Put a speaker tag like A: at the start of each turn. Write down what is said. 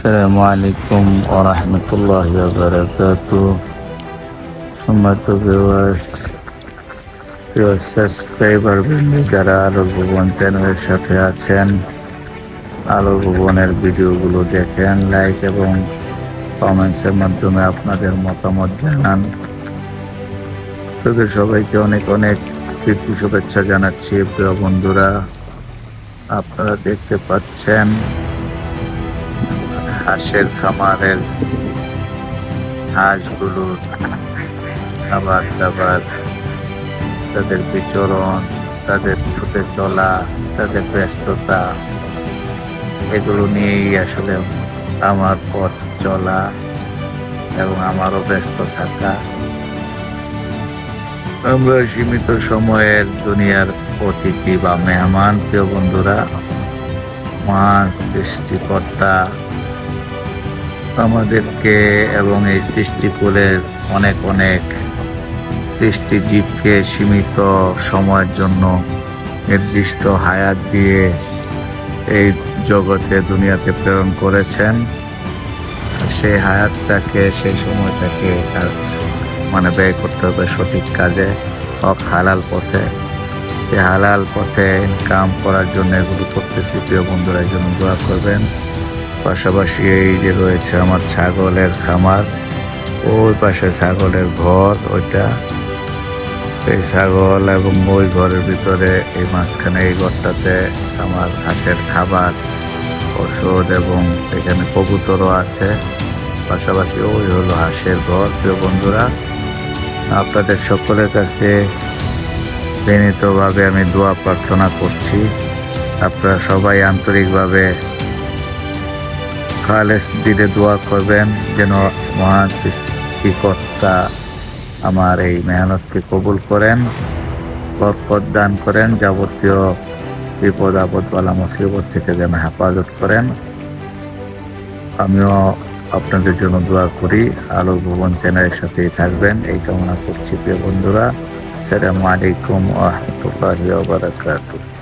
A: আসসালামু আলাইকুম ওয়া রাহমাতুল্লাহি ওয়া বারাকাতুহু। সম্মানিত ভিউয়ার্স, প্রিয় সাবস্ক্রাইবার বন্ধু যারা আলোর ভুবন চ্যানেলের সাথে আছেন, আলোর ভুবনের ভিডিওগুলো দেখেন, লাইক এবং কমেন্টসের মাধ্যমে আপনাদের মতামত জানান। তাদের সবাইকে অনেক অনেক প্রীতি শুভেচ্ছা জানাচ্ছি। প্রিয় বন্ধুরা, আপনারা দেখতে পাচ্ছেন হাঁসের খামারের হাঁসগুলোর খাবার দাবার, তাদের বিচরণ, তাদের ছুটে চলা, তাদের ব্যস্ততা, এগুলো নিয়েই আসলে আমার পথ চলা এবং আমারও ব্যস্ত থাকা। আমরা সীমিত সময়ের দুনিয়ার অতিথি বা মেহমান। প্রিয় বন্ধুরা, মহান সৃষ্টিকর্তা আমাদেরকে এবং এই সৃষ্টিকুলের অনেক অনেক সৃষ্টিজীবকে সীমিত সময়ের জন্য নির্দিষ্ট হায়াত দিয়ে এই জগতে দুনিয়াতে প্রেরণ করেছেন। সেই হায়াতটাকে, সেই সময়টাকে ব্যয় করতে হবে সঠিক কাজে, হক হালাল পথে। সেই হালাল পথে ইনকাম করার জন্য এগুলো করতেছি। প্রিয় বন্ধুরা, এই জন্য দোয়া করবেন। পাশাপাশি এই যে রয়েছে আমার ছাগলের খামার, ওই পাশে ছাগলের ঘর, ওইটা এই ছাগল এবং ওই ঘরের ভিতরে এই মাঝখানে এই ঘরটাতে আমার হাঁসের খাবার, ওষুধ এবং এখানে কবুতরও আছে। পাশাপাশি ওই হলো হাঁসের ঘর। প্রিয় বন্ধুরা, আপনাদের সকলের কাছে বিনীতভাবে আমি দোয়া প্রার্থনা করছি, আপনারা সবাই আন্তরিকভাবে খালেস দিলে দোয়া করবেন যেন মহান সৃষ্টিকর্তা আমার এই মেহনতকে কবুল করেন, বরকত দান করেন, যাবতীয় বিপদ আপদ বালা মুসিবত থেকে যেন হেফাজত করেন। আমিও আপনাদের জন্য দোয়া করি। আলোর ভুবন চ্যানেলের সাথেই থাকবেন এই কামনা করছি। প্রিয় বন্ধুরা, আসসালামু আলাইকুম ওয়া রাহমাতুল্লাহি ওয়া বারাকাতুহু।